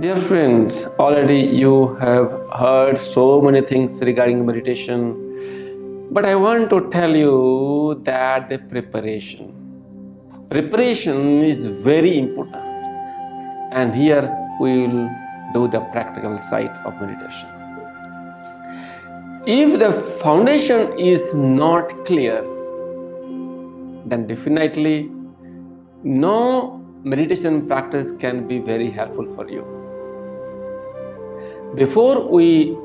Dear friends, already you have heard so many things regarding meditation, but I want to tell you that the preparation is very important, and here we will do the practical side of meditation. If the foundation is not clear, then definitely no meditation practice can be very helpful for you. Before we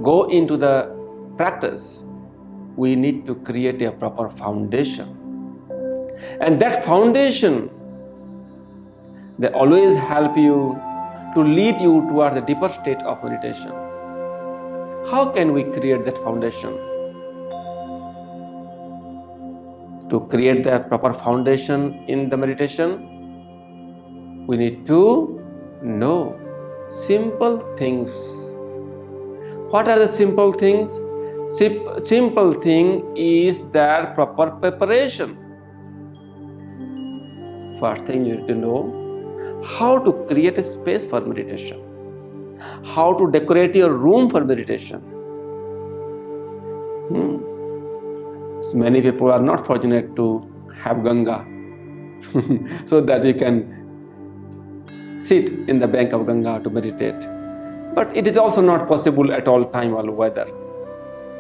go into the practice, we need to create a proper foundation. And that foundation, they always help you to lead you toward the deeper state of meditation. How can we create that foundation? To create the proper foundation in the meditation, we need to know simple things. What are the simple things? Simple thing is that proper preparation. First thing you need to know how to create a space for meditation, how to decorate your room for meditation. Many people are not fortunate to have Ganga so that you can sit in the bank of Ganga to meditate. But it is also not possible at all time, all weather.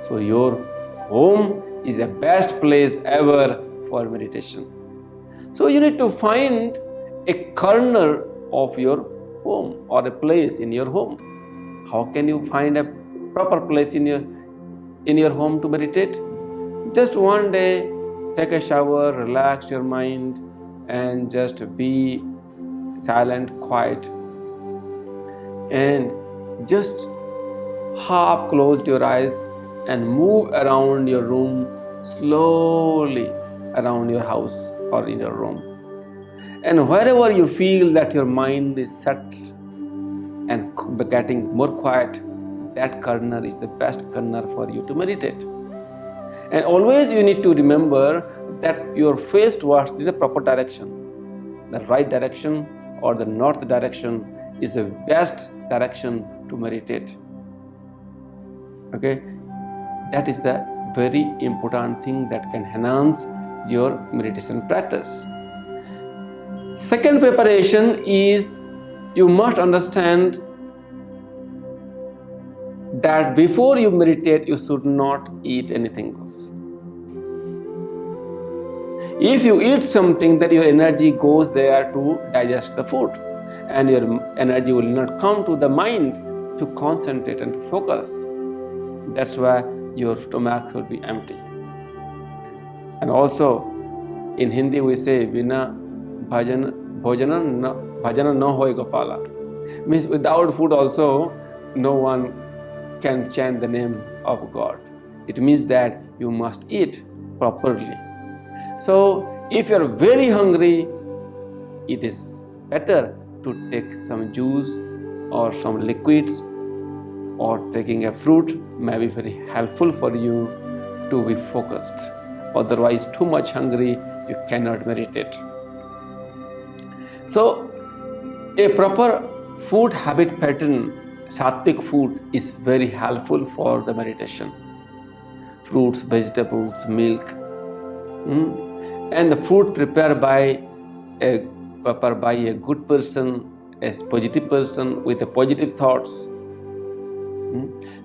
So your home is the best place ever for meditation. So you need to find a corner of your home or a place in your home. How can you find a proper place in your home to meditate? Just one day, take a shower, relax your mind, and just be silent, quiet, and just half close your eyes and move around your room slowly, around your house or in your room. And wherever you feel that your mind is settled and getting more quiet, that corner is the best corner for you to meditate. And always you need to remember that your face towards the proper direction. The right direction or the north direction is the best direction to meditate. Okay? That is the very important thing that can enhance your meditation practice. Second preparation is you must understand that before you meditate, you should not eat anything else. If you eat something, then your energy goes there to digest the food, and your energy will not come to the mind to concentrate and to focus. That's why your stomach will be empty. And also, in Hindi we say, Vina bhojana no hoy gopala. Means without food also, no one can chant the name of God. It means that you must eat properly. So, if you are very hungry, it is better to take some juice or some liquids, or taking a fruit may be very helpful for you to be focused. Otherwise, too much hungry, you cannot meditate. So, a proper food habit pattern, sattvic food, is very helpful for the meditation. Fruits, vegetables, milk, and the food prepared by a good person, a positive person with a positive thoughts.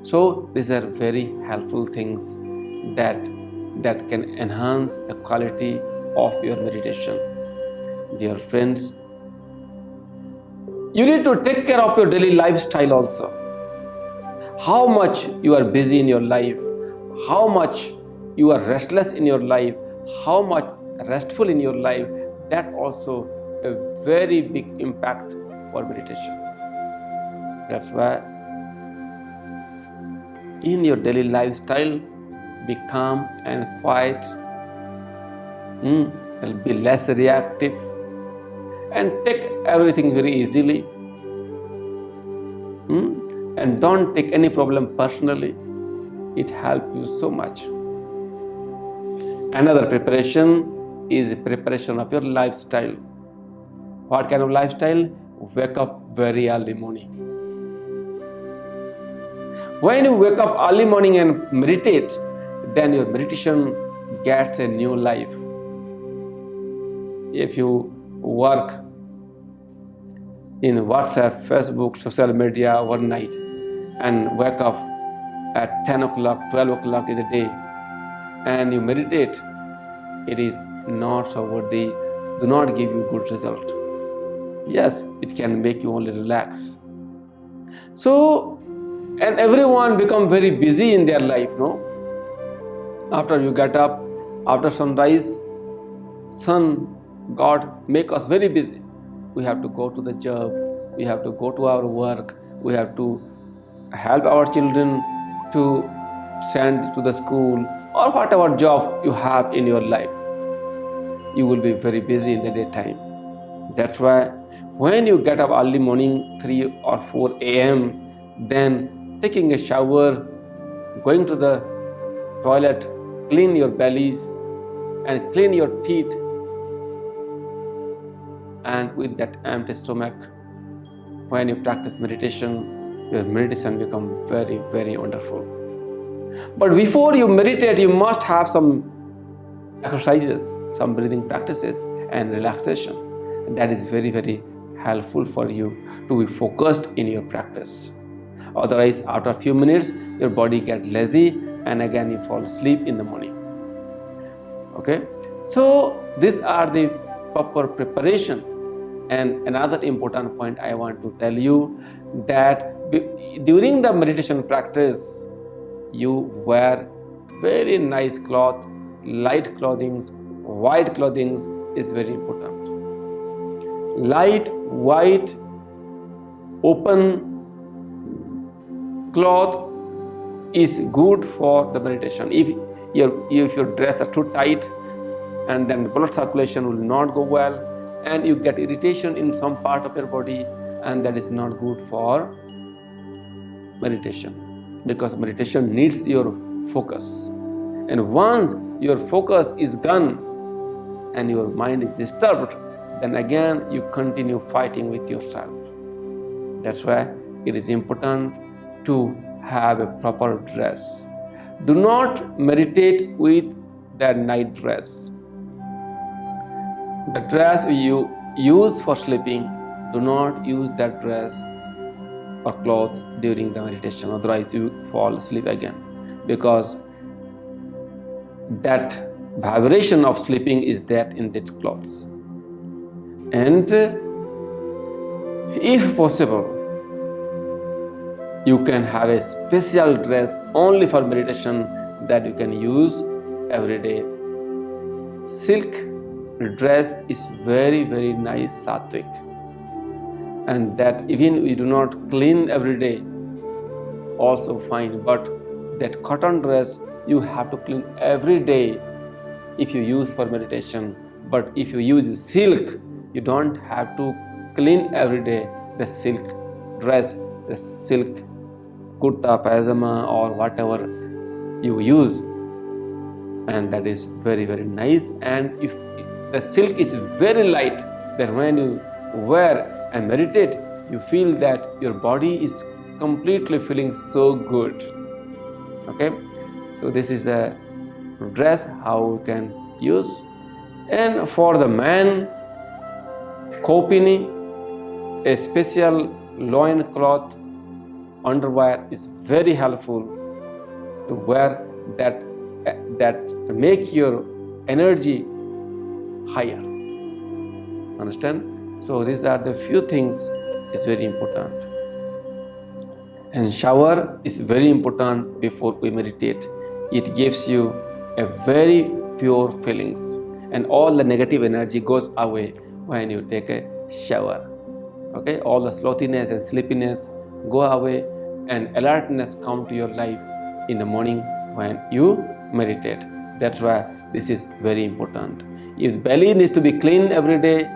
So these are very helpful things that can enhance the quality of your meditation. Dear friends, you need to take care of your daily lifestyle also. How much you are busy in your life, how much you are restless in your life, how much restful in your life, that also a very big impact for meditation. That's why in your daily lifestyle, be calm and quiet, be less reactive, and take everything very easily, and don't take any problem personally. It helps you so much. Another preparation is the preparation of your lifestyle. What kind of lifestyle? Wake up very early morning. When you wake up early morning and meditate, then your meditation gets a new life. If you work in WhatsApp, Facebook, social media overnight and wake up at 10 o'clock, 12 o'clock in the day and you meditate, it is not so worthy, do not give you good result. Yes, it can make you only relax. So, and everyone become very busy in their life, no? After you get up, after sunrise, sun, God make us very busy. We have to go to the job, we have to go to our work, we have to help our children to send to the school or whatever job you have in your life. You will be very busy in the daytime. That's why when you get up early morning, 3 or 4 a.m., then taking a shower, going to the toilet, clean your bellies and clean your teeth, and with that empty stomach, when you practice meditation, your meditation becomes very, very wonderful. But before you meditate, you must have some exercises, some breathing practices and relaxation. And that is very, very helpful for you to be focused in your practice. Otherwise, after a few minutes, your body gets lazy and again you fall asleep in the morning. Okay? So these are the proper preparation. And another important point I want to tell you that during the meditation practice, you wear very nice cloth, light clothing, white clothing is very important. Light, white, open cloth is good for the meditation. If your dress are too tight, and then blood circulation will not go well, and you get irritation in some part of your body, and that is not good for meditation, because meditation needs your focus. And once your focus is gone and your mind is disturbed, then again you continue fighting with yourself. That's why it is important to have a proper dress. Do not meditate with the night dress. The dress you use for sleeping, do not use that dress or clothes during the meditation, otherwise you fall asleep again, because that vibration of sleeping is that in that clothes. And if possible, you can have a special dress only for meditation that you can use every day. Silk dress is very, very nice, sattvic, and that even you do not clean every day, also fine, but that cotton dress you have to clean every day if you use for meditation. But if you use silk, you don't have to clean every day the silk dress, the silk kurta, pajama or whatever you use, and that is very, very nice. And if the silk is very light, then when you wear and meditate, you feel that your body is completely feeling so good. Okay, so this is the dress how we can use. And for the man, kopini, a special loin cloth underwear is very helpful to wear, that make your energy higher. Understand? So these are the few things is very important. And shower is very important before we meditate. It gives you a very pure feelings, and all the negative energy goes away when you take a shower. Okay, all the slothiness and sleepiness go away, and alertness come to your life in the morning when you meditate. That's why this is very important. If belly needs to be cleaned every day,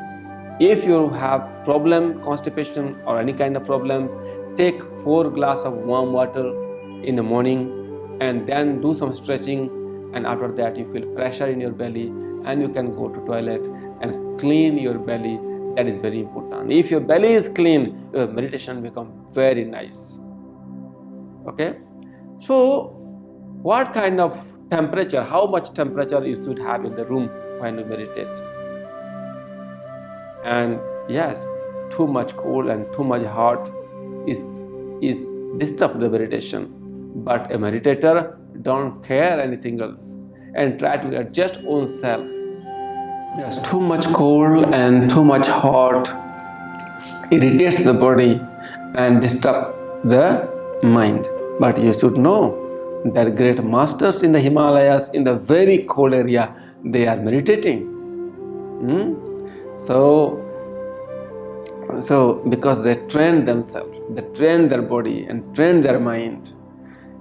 if you have problem, constipation or any kind of problem, take 4 glasses of warm water in the morning and then do some stretching, and after that you feel pressure in your belly and you can go to toilet and clean your belly That is very important. If your belly is clean, your meditation becomes very nice. Okay? So, what kind of temperature, how much temperature you should have in the room when you meditate? And yes, too much cold and too much hot is disturb the meditation. But a meditator don't care anything else and try to adjust oneself. Yes, too much cold and too much hot irritates the body and disturb the mind. But you should know that great masters in the Himalayas, in the very cold area, they are meditating. So because they train themselves, they train their body and train their mind.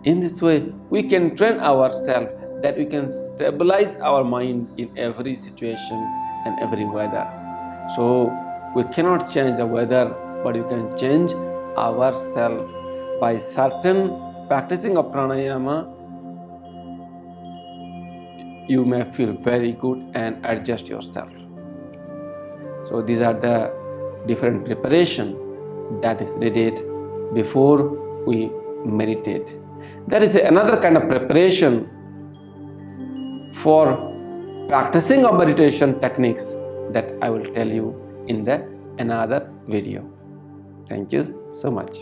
In this way, we can train ourselves that we can stabilize our mind in every situation and every weather. So we cannot change the weather, but we can change ourselves by certain practicing of pranayama. You may feel very good and adjust yourself. So these are the different preparation that is needed before we meditate. There is another kind of preparation for practicing of meditation techniques that I will tell you in another video. Thank you so much.